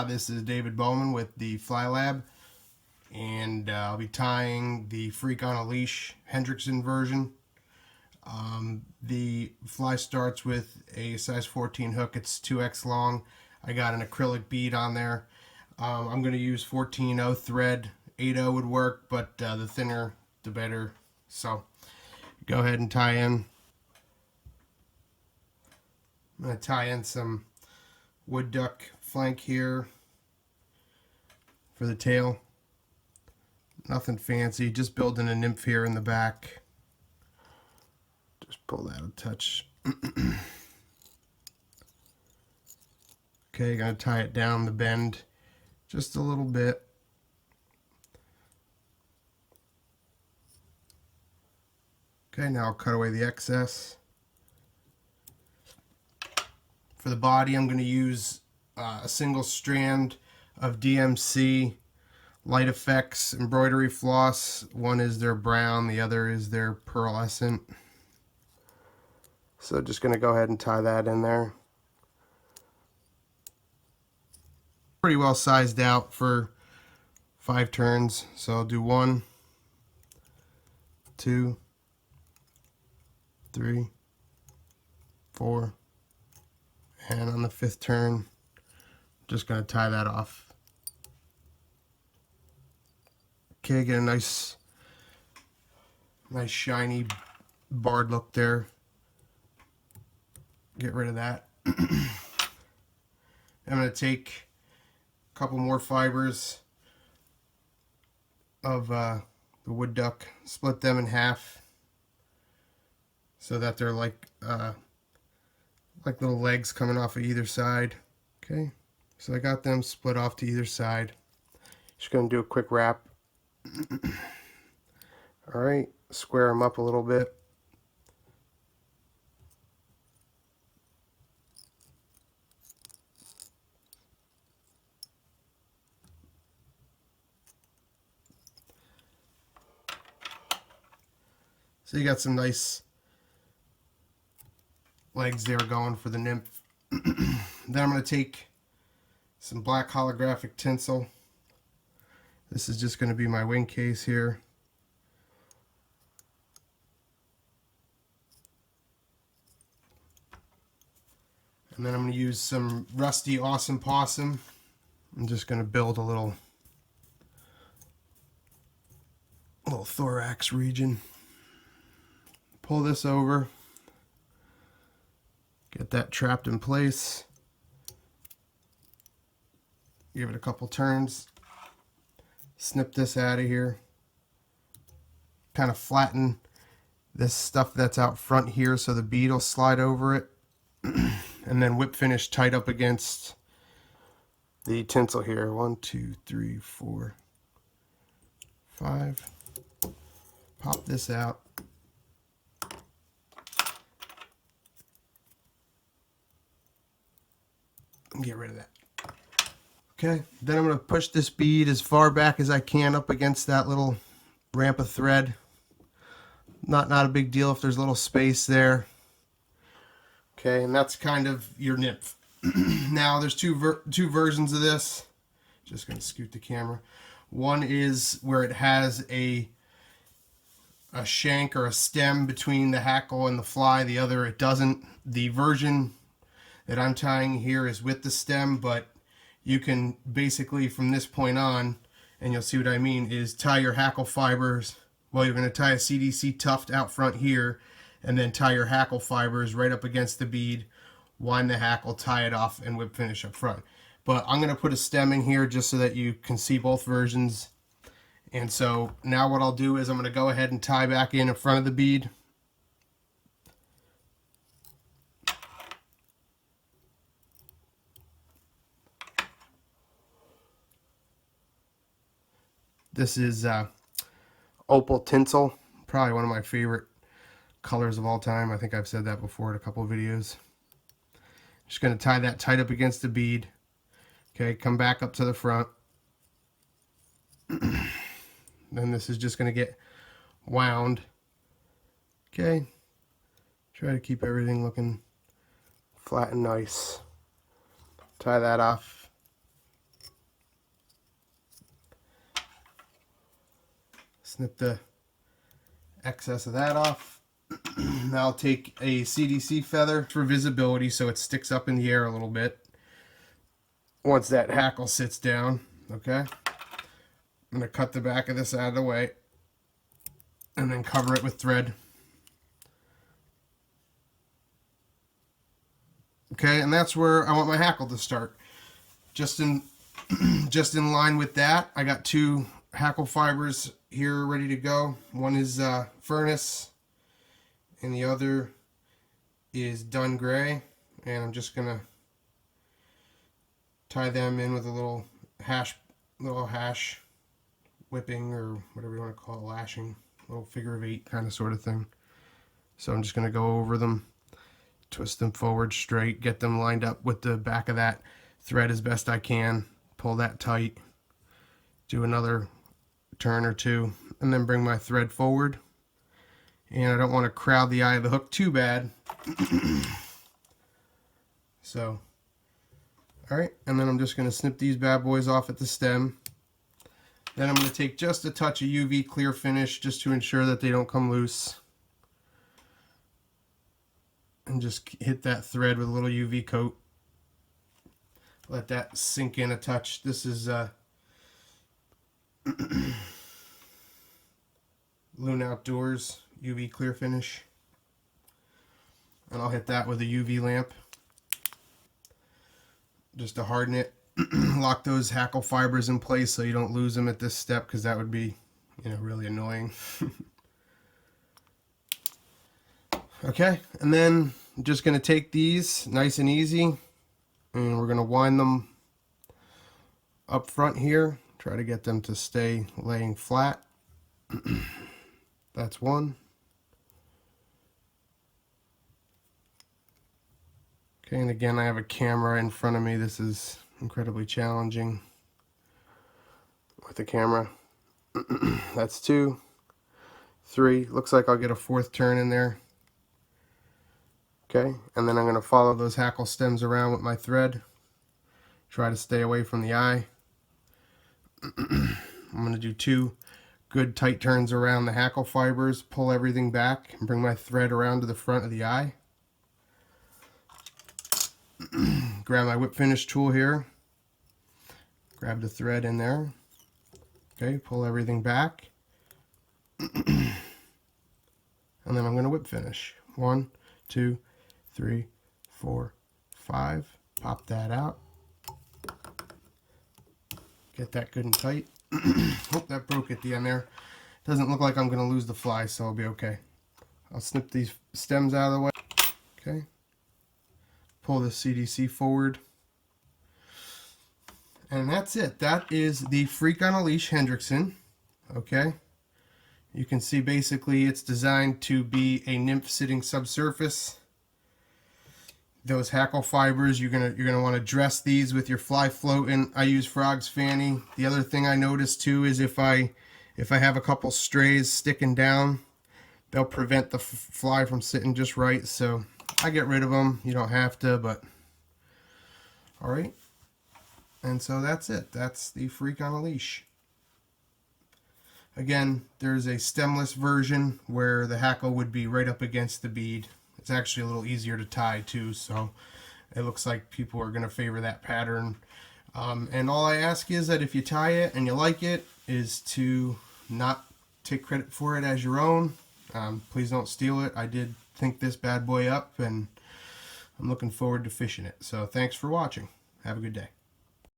This is David Bowman with the Fly Lab, and I'll be tying the Freak on a Leash Hendrickson version. The fly starts with a size 14 hook. It's 2x long. I got an acrylic bead on there. I'm going to use 14-0 thread. 8-0 would work, but the thinner the better. So go ahead and tie in. I'm going to tie in some wood duck flank here for the tail. Nothing fancy, just building a nymph here in the back. Just pull that a touch. Okay, gonna tie it down the bend just a little bit. Okay, now I'll cut away the excess. For the body, I'm going to use a single strand of DMC Light Effects embroidery floss. One is their brown, the other is their pearlescent. So just going to go ahead and tie that in there. Pretty well sized out for 5 turns. So I'll do 1, 2, 3, 4, and on the 5th turn, just going to tie that off. Okay, get a nice shiny barred look there. Get rid of that. I'm going to take a couple more fibers of the wood duck, split them in half so that they're like little legs coming off of either side. Okay, so I got them split off to either side. Just going to do a quick wrap. Alright, square them up a little bit. So you got some nice legs there going for the nymph. Then I'm going to take some black holographic tinsel. This is just going to be my wing case here. And then I'm going to use some rusty Awesome Possum. I'm just going to build a little thorax region. Pull this over. Get that trapped in place. Give it a couple turns. Snip this out of here. Kind of flatten this stuff that's out front here so the bead will slide over it. And then whip finish tight up against the tinsel here. 1, 2, 3, 4, 5. Pop this out. And get rid of that. Okay, then I'm going to push this bead as far back as I can up against that little ramp of thread. Not a big deal if there's a little space there. Okay, and that's kind of your nymph. Now there's two versions of this. Just going to scoot the camera. One is where it has a shank or a stem between the hackle and the fly. The other, it doesn't. The version that I'm tying here is with the stem, but you can basically from this point on, and you'll see what I mean, is tie your hackle fibers. Well, you're going to tie a CDC tuft out front here, and then tie your hackle fibers right up against the bead, wind the hackle, tie it off, and whip finish up front. But I'm going to put a stem in here just so that you can see both versions. And so now what I'll do is I'm going to go ahead and tie back in front of the bead. This is opal tinsel, probably one of my favorite colors of all time. I think I've said that before in a couple of videos. Just going to tie that tight up against the bead. Okay, come back up to the front. Then this is just going to get wound. Okay, try to keep everything looking flat and nice. Tie that off. snip the excess of that off. Now I'll take a CDC feather for visibility so it sticks up in the air a little bit once that hackle sits down. Okay, I'm going to cut the back of this out of the way and then cover it with thread. Okay, and that's where I want my hackle to start. Just in line with that, I got 2 hackle fibers here ready to go. One is furnace and the other is dun gray, and I'm just gonna tie them in with a little hash whipping, or whatever you want to call it, lashing, little figure of 8 kind of sort of thing. So I'm just gonna go over them, twist them forward straight, get them lined up with the back of that thread as best I can, pull that tight, do another turn or 2, and then bring my thread forward. And I don't want to crowd the eye of the hook too bad. So, alright, and then I'm just going to snip these bad boys off at the stem. Then I'm going to take just a touch of UV clear finish just to ensure that they don't come loose. And just hit that thread with a little UV coat. Let that sink in a touch. This is Loon Outdoors UV clear finish, and I'll hit that with a UV lamp just to harden it. Lock those hackle fibers in place so you don't lose them at this step, because that would be, really annoying. Okay, and then I'm just going to take these nice and easy, and we're going to wind them up front here. Try to get them to stay laying flat. That's one. Okay, and again, I have a camera in front of me. This is incredibly challenging with the camera. That's 2. 3. Looks like I'll get a 4th turn in there. Okay, and then I'm going to follow those hackle stems around with my thread. Try to stay away from the eye. I'm going to do 2 good tight turns around the hackle fibers, pull everything back, and bring my thread around to the front of the eye. Grab my whip finish tool here, grab the thread in there. Okay, pull everything back, and then I'm going to whip finish. 1, 2, 3, 4, 5. Pop that out. Get that good and tight. Oh, that broke at the end there. Doesn't look like I'm going to lose the fly, so I'll be okay. I'll snip these stems out of the way. Okay. Pull the CDC forward. And that's it. That is the Freak on a Leash Hendrickson. Okay. You can see basically it's designed to be a nymph sitting subsurface. Those hackle fibers, you're gonna want to dress these with your fly floating. I use Frog's Fanny. The other thing I noticed too is if I have a couple strays sticking down, they'll prevent the fly from sitting just right. So I get rid of them. You don't have to, but all right. And so that's it. That's the Freak on a Leash. Again, there's a stemless version where the hackle would be right up against the bead. It's actually a little easier to tie too, so it looks like people are going to favor that pattern. And all I ask is that if you tie it and you like it, is to not take credit for it as your own. Please don't steal it. I did think this bad boy up, and I'm looking forward to fishing it. So thanks for watching. Have a good day.